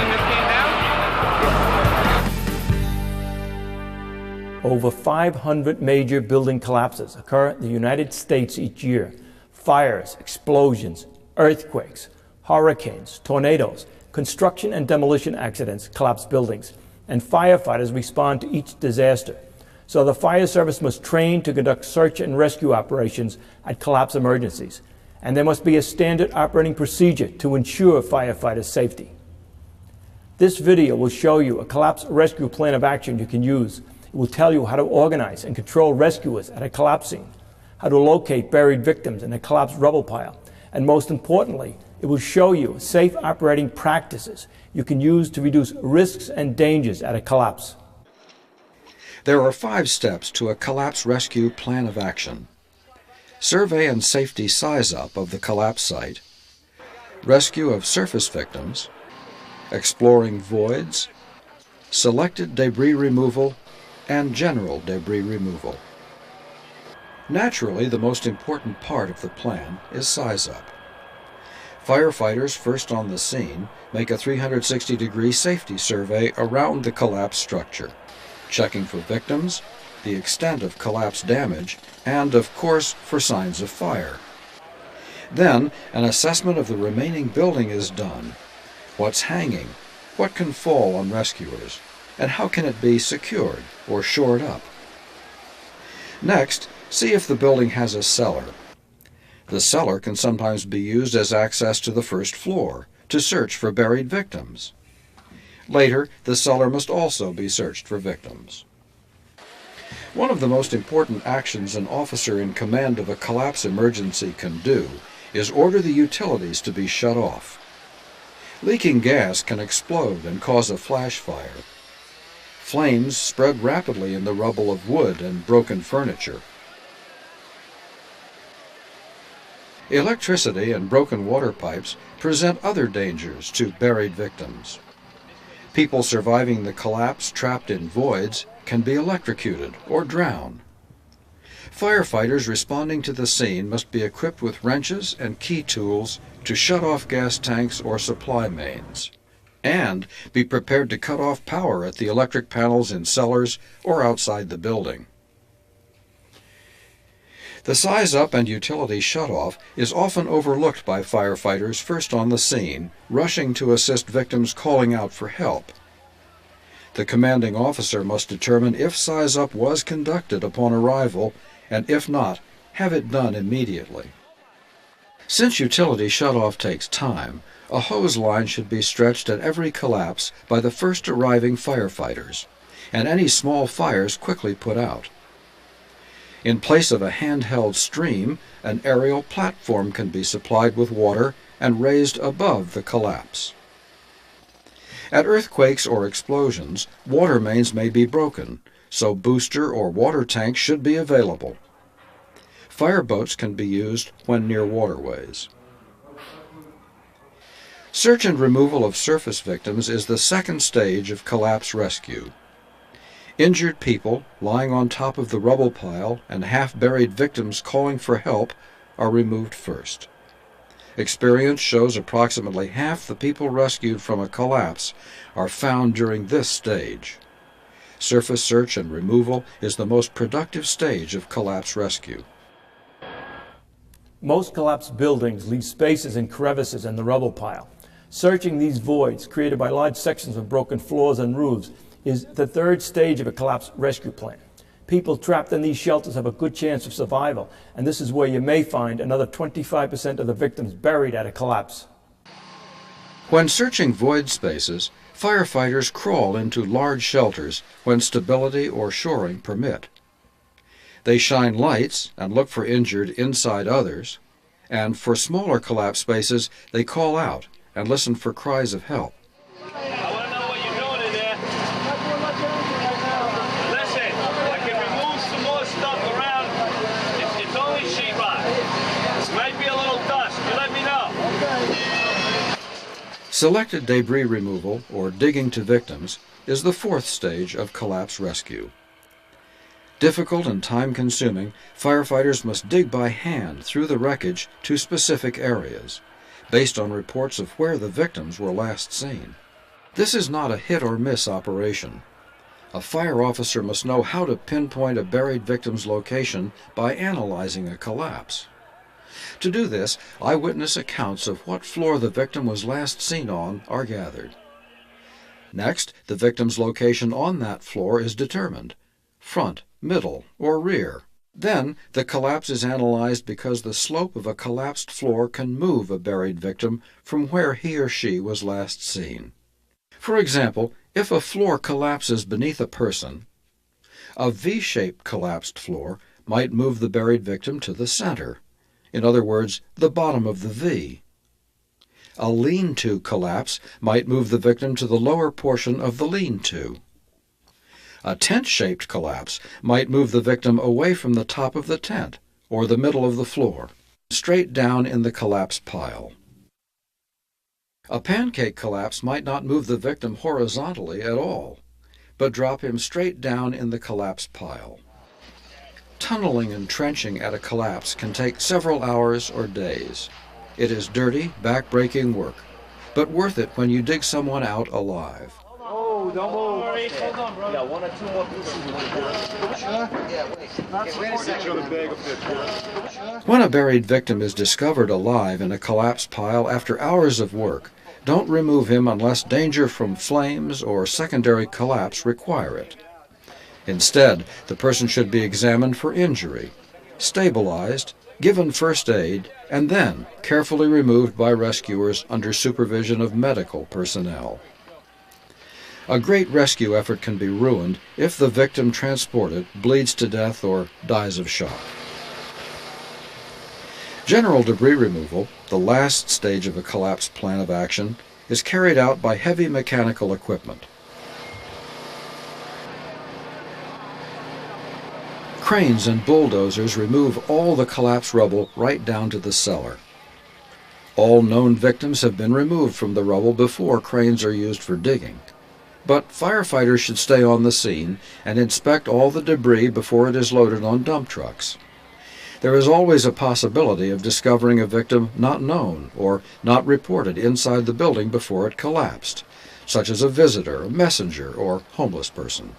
building just came down? Over 500 major building collapses occur in the United States each year. Fires, explosions, earthquakes, hurricanes, tornadoes, construction and demolition accidents collapse buildings, and firefighters respond to each disaster. So the fire service must train to conduct search and rescue operations at collapse emergencies, and there must be a standard operating procedure to ensure firefighters' safety. This video will show you a collapse rescue plan of action you can use. It will tell you how to organize and control rescuers at a collapse scene, how to locate buried victims in a collapsed rubble pile, and most importantly, it will show you safe operating practices you can use to reduce risks and dangers at a collapse. There are 5 steps to a collapse rescue plan of action. Survey and safety size-up of the collapse site, rescue of surface victims, exploring voids, selected debris removal, and general debris removal. Naturally, the most important part of the plan is size-up. Firefighters first on the scene make a 360-degree safety survey around the collapsed structure, checking for victims, the extent of collapse damage, and, of course, for signs of fire. Then, an assessment of the remaining building is done. What's hanging? What can fall on rescuers? And how can it be secured or shored up? Next, see if the building has a cellar. The cellar can sometimes be used as access to the first floor to search for buried victims. Later, the cellar must also be searched for victims. One of the most important actions an officer in command of a collapse emergency can do is order the utilities to be shut off. Leaking gas can explode and cause a flash fire. Flames spread rapidly in the rubble of wood and broken furniture. Electricity and broken water pipes present other dangers to buried victims. People surviving the collapse trapped in voids can be electrocuted or drown. Firefighters responding to the scene must be equipped with wrenches and key tools to shut off gas tanks or supply mains, and be prepared to cut off power at the electric panels in cellars or outside the building. The size-up and utility shut-off is often overlooked by firefighters first on the scene, rushing to assist victims calling out for help. The commanding officer must determine if size-up was conducted upon arrival, and if not, have it done immediately. Since utility shut-off takes time, a hose line should be stretched at every collapse by the first arriving firefighters, and any small fires quickly put out. In place of a handheld stream, an aerial platform can be supplied with water and raised above the collapse. At earthquakes or explosions, water mains may be broken, so booster or water tanks should be available. Fireboats can be used when near waterways. Search and removal of surface victims is the second stage of collapse rescue. Injured people lying on top of the rubble pile and half-buried victims calling for help are removed first. Experience shows approximately half the people rescued from a collapse are found during this stage. Surface search and removal is the most productive stage of collapse rescue. Most collapsed buildings leave spaces and crevices in the rubble pile. Searching these voids created by large sections of broken floors and roofs is the third stage of a collapse rescue plan. People trapped in these shelters have a good chance of survival, and this is where you may find another 25% of the victims buried at a collapse. When searching void spaces, firefighters crawl into large shelters when stability or shoring permit. They shine lights and look for injured inside others, and for smaller collapse spaces, they call out and listen for cries of help. Selected debris removal, or digging to victims, is the fourth stage of collapse rescue. Difficult and time-consuming, firefighters must dig by hand through the wreckage to specific areas, based on reports of where the victims were last seen. This is not a hit-or-miss operation. A fire officer must know how to pinpoint a buried victim's location by analyzing a collapse. To do this, eyewitness accounts of what floor the victim was last seen on are gathered. Next, the victim's location on that floor is determined: front, middle, or rear. Then, the collapse is analyzed because the slope of a collapsed floor can move a buried victim from where he or she was last seen. For example, if a floor collapses beneath a person, a V-shaped collapsed floor might move the buried victim to the center. In other words, the bottom of the V. A lean-to collapse might move the victim to the lower portion of the lean-to. A tent-shaped collapse might move the victim away from the top of the tent, or the middle of the floor, straight down in the collapse pile. A pancake collapse might not move the victim horizontally at all, but drop him straight down in the collapse pile. Tunneling and trenching at a collapse can take several hours or days. It is dirty, back-breaking work, but worth it when you dig someone out alive. Oh, don't move. Hold on, bro. Yeah, one or two more pieces. Wait a second. When a buried victim is discovered alive in a collapse pile after hours of work, don't remove him unless danger from flames or secondary collapse require it. Instead, the person should be examined for injury, stabilized, given first aid, and then carefully removed by rescuers under supervision of medical personnel. A great rescue effort can be ruined if the victim transported bleeds to death or dies of shock. General debris removal, the last stage of a collapse plan of action, is carried out by heavy mechanical equipment. Cranes and bulldozers remove all the collapse rubble right down to the cellar. All known victims have been removed from the rubble before cranes are used for digging. But firefighters should stay on the scene and inspect all the debris before it is loaded on dump trucks. There is always a possibility of discovering a victim not known or not reported inside the building before it collapsed, such as a visitor, a messenger, or homeless person.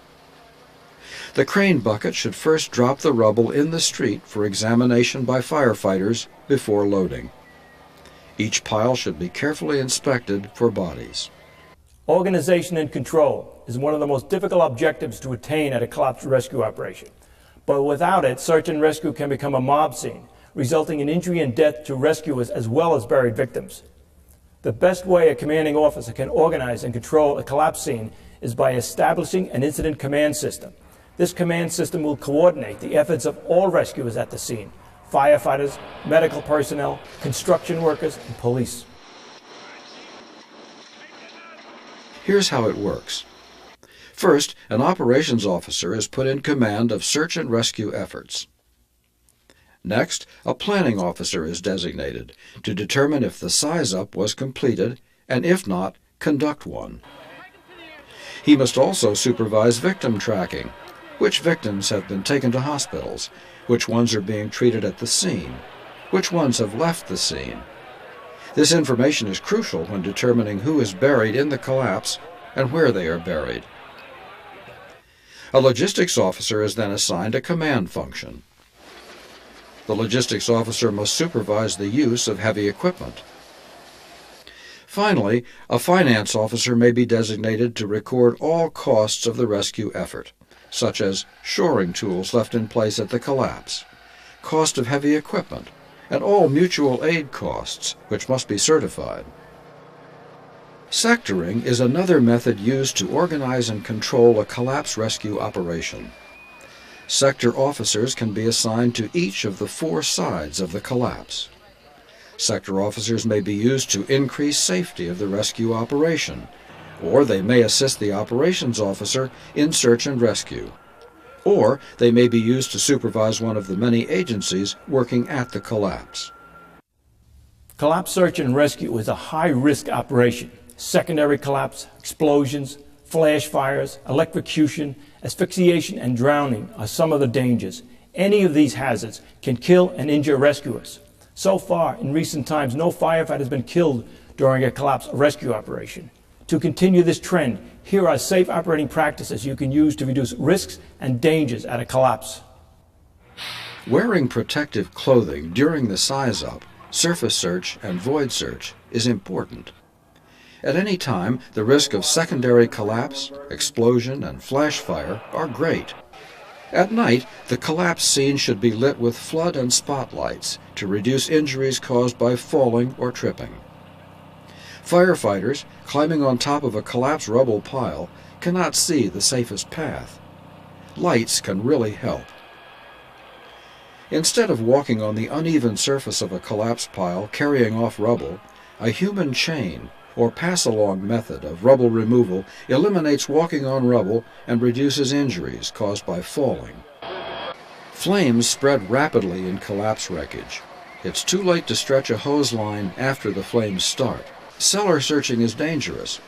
The crane bucket should first drop the rubble in the street for examination by firefighters before loading. Each pile should be carefully inspected for bodies. Organization and control is one of the most difficult objectives to attain at a collapse rescue operation. But without it, search and rescue can become a mob scene, resulting in injury and death to rescuers as well as buried victims. The best way a commanding officer can organize and control a collapse scene is by establishing an incident command system. This command system will coordinate the efforts of all rescuers at the scene: firefighters, medical personnel, construction workers, and police. Here's how it works. First, an operations officer is put in command of search and rescue efforts. Next, a planning officer is designated to determine if the size-up was completed, and if not, conduct one. He must also supervise victim tracking. Which victims have been taken to hospitals? Which ones are being treated at the scene? Which ones have left the scene? This information is crucial when determining who is buried in the collapse and where they are buried. A logistics officer is then assigned a command function. The logistics officer must supervise the use of heavy equipment. Finally, a finance officer may be designated to record all costs of the rescue effort, such as shoring tools left in place at the collapse, cost of heavy equipment, and all mutual aid costs, which must be certified. Sectoring is another method used to organize and control a collapse rescue operation. Sector officers can be assigned to each of the 4 sides of the collapse. Sector officers may be used to increase safety of the rescue operation, or they may assist the operations officer in search and rescue, or they may be used to supervise one of the many agencies working at the collapse. Collapse search and rescue is a high-risk operation. Secondary collapse, explosions, flash fires, electrocution, asphyxiation, and drowning are some of the dangers. Any of these hazards can kill and injure rescuers. So far, in recent times, no firefighter has been killed during a collapse rescue operation. To continue this trend, here are safe operating practices you can use to reduce risks and dangers at a collapse. Wearing protective clothing during the size-up, surface search, and void search is important. At any time, the risk of secondary collapse, explosion, and flash fire are great. At night, the collapse scene should be lit with flood and spotlights to reduce injuries caused by falling or tripping. Firefighters, climbing on top of a collapsed rubble pile, cannot see the safest path. Lights can really help. Instead of walking on the uneven surface of a collapsed pile carrying off rubble, a human chain or pass-along method of rubble removal eliminates walking on rubble and reduces injuries caused by falling. Flames spread rapidly in collapse wreckage. It's too late to stretch a hose line after the flames start. Cellar searching is dangerous.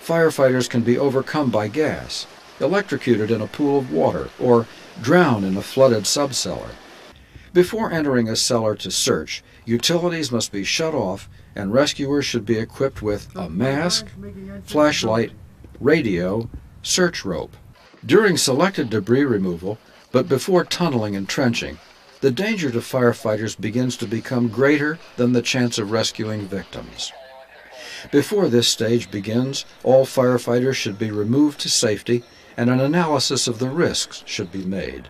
Firefighters can be overcome by gas, electrocuted in a pool of water, or drown in a flooded subcellar. Before entering a cellar to search, utilities must be shut off and rescuers should be equipped with a mask, flashlight, radio, search rope. During selected debris removal, but before tunneling and trenching, the danger to firefighters begins to become greater than the chance of rescuing victims. Before this stage begins, all firefighters should be removed to safety and an analysis of the risks should be made.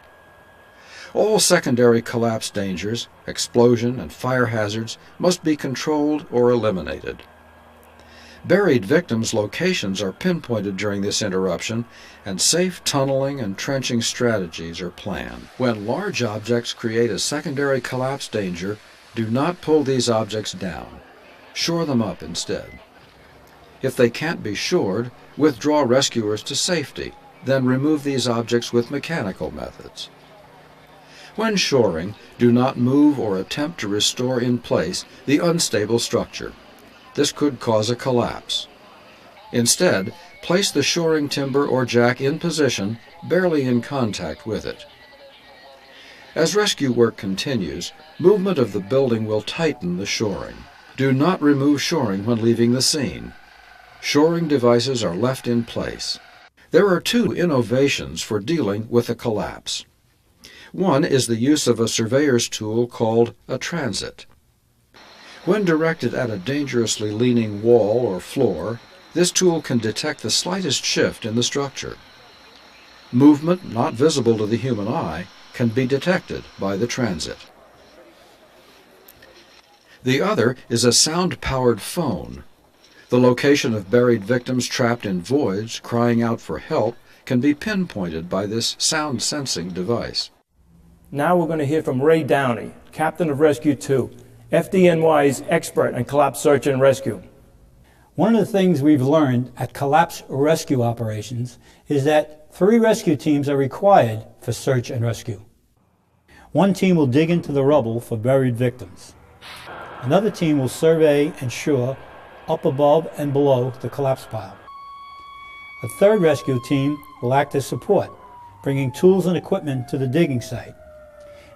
All secondary collapse dangers, explosion, and fire hazards must be controlled or eliminated. Buried victims' locations are pinpointed during this interruption, and safe tunneling and trenching strategies are planned. When large objects create a secondary collapse danger, do not pull these objects down. Shore them up instead. If they can't be shored, withdraw rescuers to safety, then remove these objects with mechanical methods. When shoring, do not move or attempt to restore in place the unstable structure. This could cause a collapse. Instead, place the shoring timber or jack in position, barely in contact with it. As rescue work continues, movement of the building will tighten the shoring. Do not remove shoring when leaving the scene. Shoring devices are left in place. There are two innovations for dealing with a collapse. One is the use of a surveyor's tool called a transit. When directed at a dangerously leaning wall or floor, this tool can detect the slightest shift in the structure. Movement not visible to the human eye can be detected by the transit. The other is a sound-powered phone. The location of buried victims trapped in voids crying out for help can be pinpointed by this sound-sensing device. Now we're going to hear from Ray Downey, Captain of Rescue 2, FDNY's expert on collapse search and rescue. One of the things we've learned at collapse rescue operations is that 3 rescue teams are required for search and rescue. One team will dig into the rubble for buried victims. Another team will survey and shore up above and below the collapse pile. A third rescue team will act as support, bringing tools and equipment to the digging site.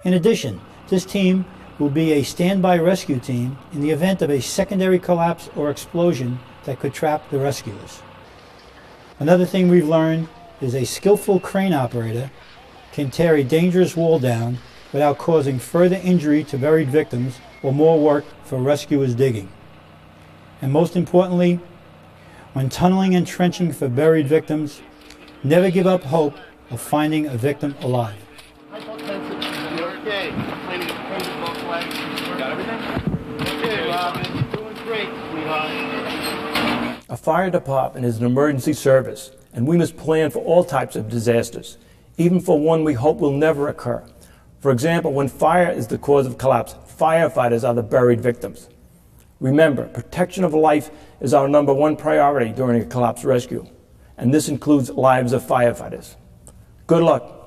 In addition, this team will be a standby rescue team in the event of a secondary collapse or explosion that could trap the rescuers. Another thing we've learned is a skillful crane operator can tear a dangerous wall down without causing further injury to buried victims or more work for rescuers digging. And most importantly, when tunneling and trenching for buried victims, never give up hope of finding a victim alive. Okay. Got everything? Okay, Robin. Doing great, sweetheart. A fire department is an emergency service, and we must plan for all types of disasters, even for one we hope will never occur. For example, when fire is the cause of collapse, firefighters are the buried victims. Remember, protection of life is our #1 priority during a collapse rescue, and this includes lives of firefighters. Good luck.